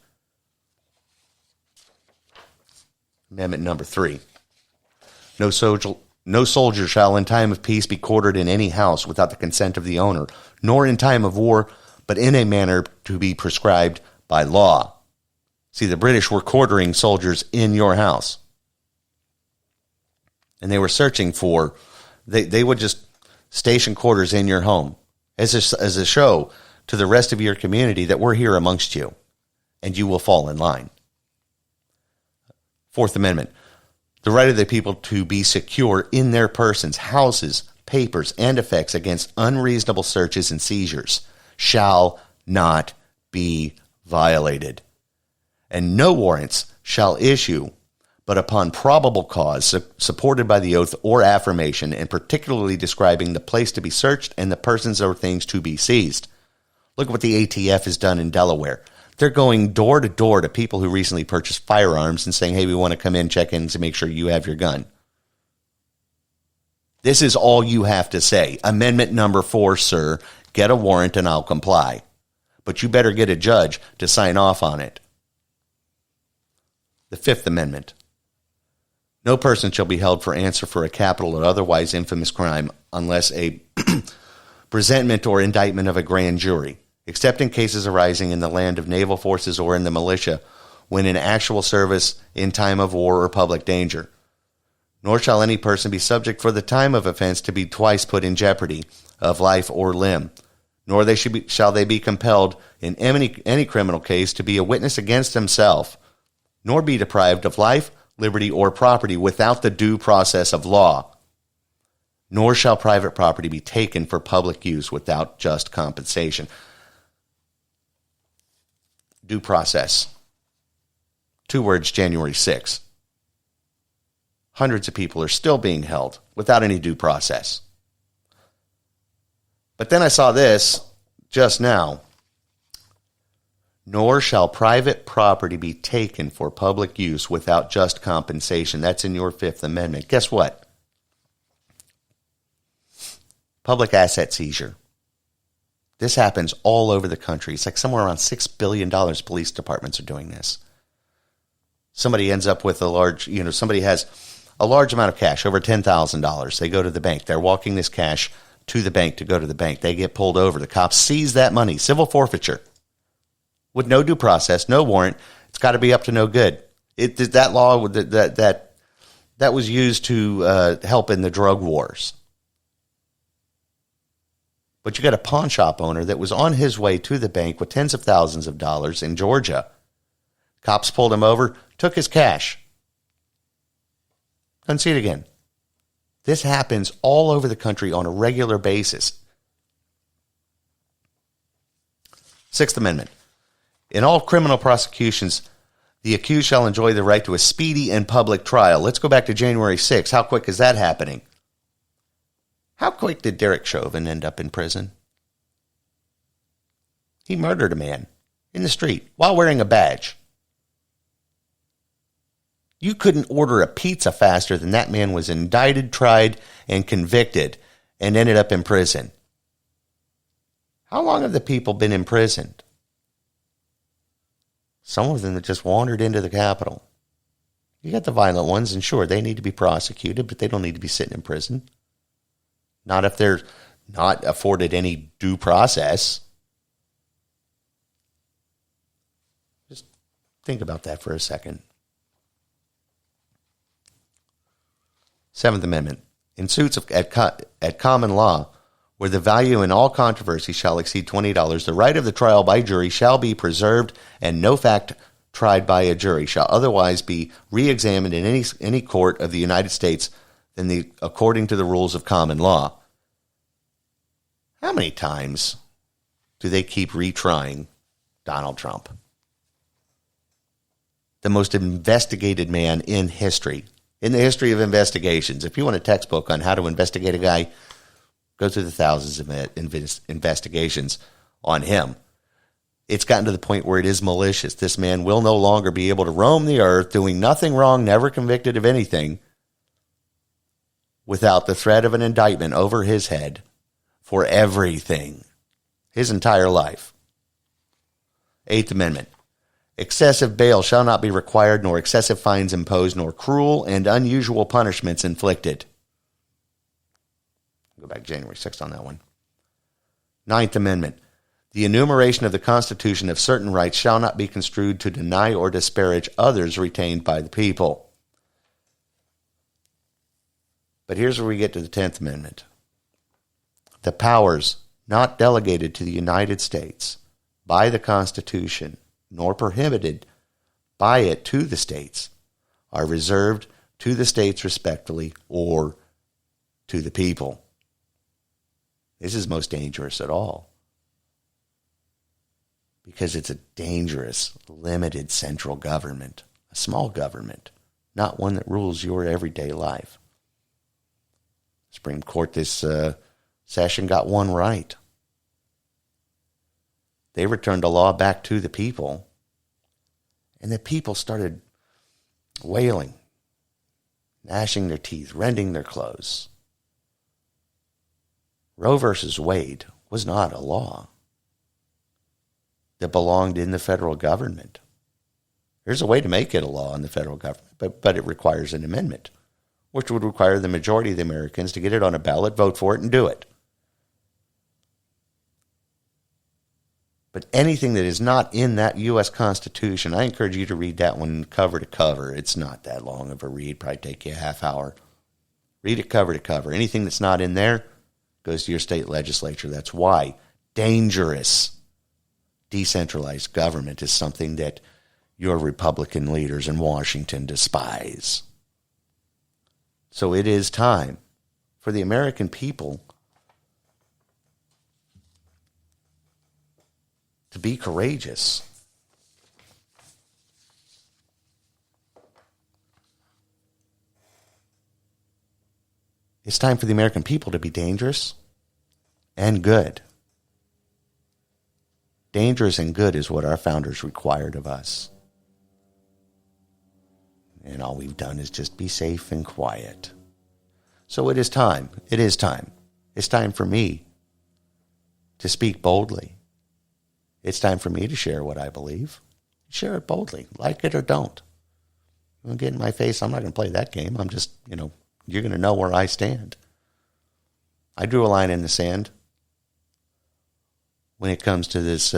Amendment number 3. No soldier shall in time of peace be quartered in any house without the consent of the owner, nor in time of war, but in a manner to be prescribed by law. See, the British were quartering soldiers in your house. And they were searching for, they would just station quarters in your home as a show to the rest of your community that we're here amongst you, and you will fall in line. Fourth Amendment, the right of the people to be secure in their persons, houses, papers, and effects against unreasonable searches and seizures shall not be violated. And no warrants shall issue but upon probable cause supported by the oath or affirmation, and particularly describing the place to be searched and the persons or things to be seized. Look at what the ATF has done in Delaware. They're going door to door to people who recently purchased firearms and saying, hey, we want to come in, check in to make sure you have your gun. This is all you have to say. Amendment number 4, sir, get a warrant and I'll comply. But you better get a judge to sign off on it. The Fifth Amendment. No person shall be held for answer for a capital or otherwise infamous crime unless a presentment or indictment of a grand jury, except in cases arising in the land of naval forces or in the militia, when in actual service in time of war or public danger. Nor shall any person be subject for the time of offense to be twice put in jeopardy of life or limb, nor shall they be compelled in any criminal case to be a witness against himself, nor be deprived of life, liberty, or property without the due process of law. Nor shall private property be taken for public use without just compensation. Due process. 2 words, January 6. Hundreds of people are still being held without any due process. But then I saw this just now. Nor shall private property be taken for public use without just compensation. That's in your Fifth Amendment. Guess what? Public asset seizure. This happens all over the country. It's like somewhere around $6 billion police departments are doing this. Somebody ends up with somebody has a large amount of cash, over $10,000. They go to the bank. They're walking this cash to the bank to go to the bank. They get pulled over. The cops seize that money, civil forfeiture. with no due process, no warrant. It's got to be up to no good. That law that was used to help in the drug wars. But you got a pawn shop owner that was on his way to the bank with tens of thousands of dollars in Georgia. Cops pulled him over, took his cash. Couldn't see it again. This happens all over the country on a regular basis. Sixth Amendment. In all criminal prosecutions, the accused shall enjoy the right to a speedy and public trial. Let's go back to January 6th. How quick is that happening? How quick did Derek Chauvin end up in prison? He murdered a man in the street while wearing a badge. You couldn't order a pizza faster than that man was indicted, tried, and convicted, and ended up in prison. How long have the people been imprisoned? Some of them that just wandered into the Capitol. You got the violent ones, and sure, they need to be prosecuted, but they don't need to be sitting in prison. Not if they're not afforded any due process. Just think about that for a second. Seventh Amendment. In suits at common law, where the value in all controversy shall exceed $20, the right of the trial by jury shall be preserved, and no fact tried by a jury shall otherwise be re-examined in any court of the United States than according to the rules of common law. How many times do they keep retrying Donald Trump? The most investigated man in history, in the history of investigations. If you want a textbook on how to investigate a guy, go through the thousands of investigations on him. It's gotten to the point where it is malicious. This man will no longer be able to roam the earth doing nothing wrong, never convicted of anything, without the threat of an indictment over his head for everything, his entire life. Eighth Amendment. Excessive bail shall not be required, nor excessive fines imposed, nor cruel and unusual punishments inflicted. Go back January 6th on that one. Ninth Amendment. The enumeration of the Constitution of certain rights shall not be construed to deny or disparage others retained by the people. But here's where we get to the 10th Amendment. The powers not delegated to the United States by the Constitution, nor prohibited by it to the states, are reserved to the states respectively or to the people. This is most dangerous at all, because it's a dangerous, limited central government, a small government, not one that rules your everyday life. Supreme Court this session got one right. They returned the law back to the people, and the people started wailing, gnashing their teeth, rending their clothes. Roe versus Wade was not a law that belonged in the federal government. There's a way to make it a law in the federal government, but it requires an amendment, which would require the majority of the Americans to get it on a ballot, vote for it, and do it. But anything that is not in that U.S. Constitution, I encourage you to read that one cover to cover. It's not that long of a read, probably take you a half hour. Read it cover to cover. Anything that's not in there goes to your state legislature. That's why dangerous decentralized government is something that your Republican leaders in Washington despise. So it is time for the American people to be courageous. It's time for the American people to be dangerous and good. Dangerous and good is what our founders required of us. And all we've done is just be safe and quiet. So it is time. It is time. It's time for me to speak boldly. It's time for me to share what I believe. Share it boldly. Like it or don't. You want to get in my face? I'm not going to play that game. I'm just, you're going to know where I stand. I drew a line in the sand when it comes to this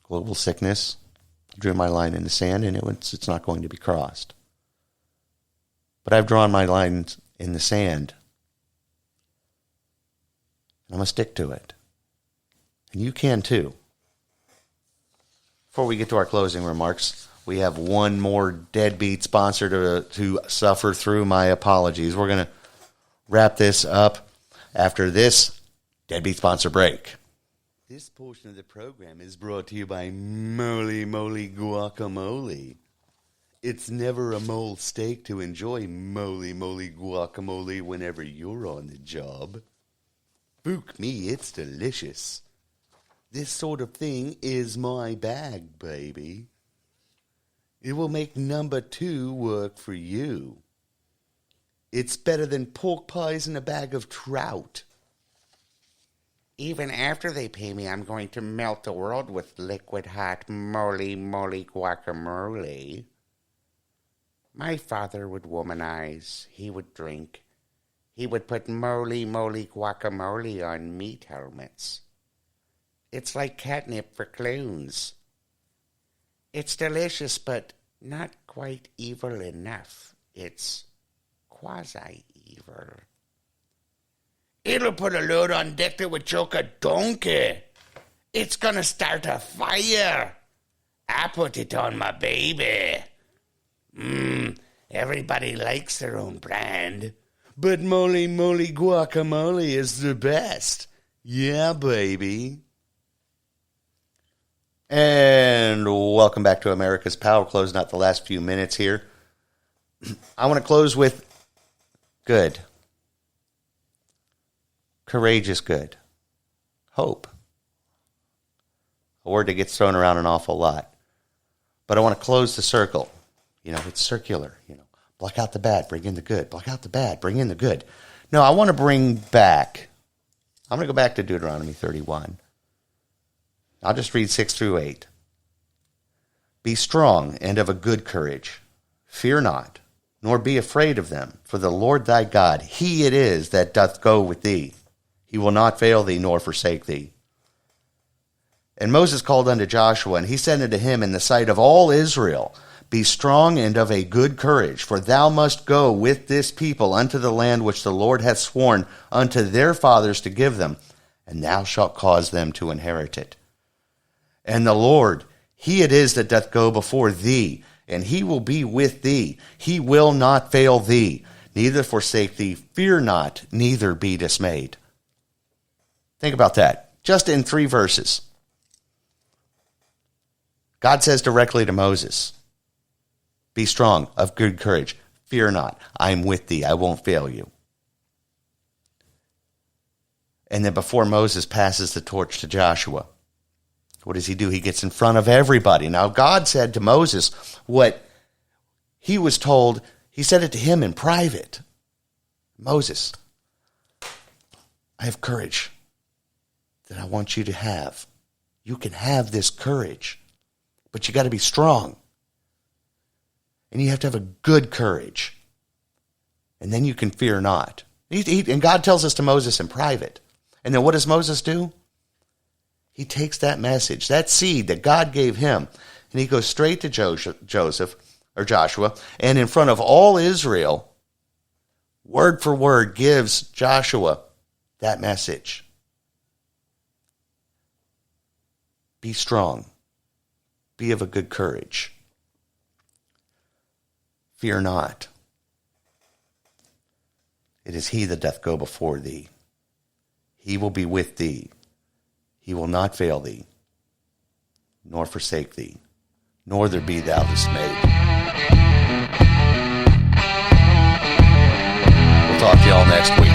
global sickness. I drew my line in the sand, and it's not going to be crossed. But I've drawn my lines in the sand, and I'm going to stick to it. And you can too. Before we get to our closing remarks, we have one more deadbeat sponsor to suffer through. My apologies. We're going to wrap this up after this deadbeat sponsor break. This portion of the program is brought to you by Moly Moly Guacamole. It's never a mole steak to enjoy Moly Moly Guacamole whenever you're on the job. Book me, it's delicious. This sort of thing is my bag, baby. It will make number 2 work for you. It's better than pork pies and a bag of trout. Even after they pay me, I'm going to melt the world with liquid hot moly moly guacamole. My father would womanize. He would drink. He would put moly moly guacamole on meat helmets. It's like catnip for clowns. It's delicious, but not quite evil enough. It's quasi-evil. It'll put a load on deck that would choke a donkey. It's gonna start a fire. I put it on my baby. Everybody likes their own brand. But Moly Moly Guacamole is the best. Yeah, baby. And welcome back to America's Power. Closing out the last few minutes here. I want to close with good. Courageous good. Hope. A word that gets thrown around an awful lot. But I want to close the circle. It's circular. Block out the bad, bring in the good. Block out the bad, bring in the good. No, I want to bring back. I'm going to go back to Deuteronomy 31. I'll just read 6 through 8. Be strong and of a good courage. Fear not, nor be afraid of them. For the Lord thy God, he it is that doth go with thee. He will not fail thee, nor forsake thee. And Moses called unto Joshua, and he said unto him in the sight of all Israel, Be strong and of a good courage, for thou must go with this people unto the land which the Lord hath sworn unto their fathers to give them, and thou shalt cause them to inherit it. And the Lord, he it is that doth go before thee, and he will be with thee. He will not fail thee, neither forsake thee. Fear not, neither be dismayed. Think about that. Just in 3 verses. God says directly to Moses, be strong, of good courage. Fear not. I am with thee. I won't fail you. And then before Moses passes the torch to Joshua, what does he do? He gets in front of everybody. Now, God said to Moses what he was told. He said it to him in private. Moses, I have courage that I want you to have. You can have this courage, but you got to be strong. And you have to have a good courage. And then you can fear not. And God tells us to Moses in private. And then what does Moses do? He takes that message, that seed that God gave him, and he goes straight to Joshua, and in front of all Israel, word for word, gives Joshua that message. Be strong. Be of a good courage. Fear not. It is he that doth go before thee. He will be with thee. He will not fail thee, nor forsake thee, nor there be thou dismayed. We'll talk to y'all next week.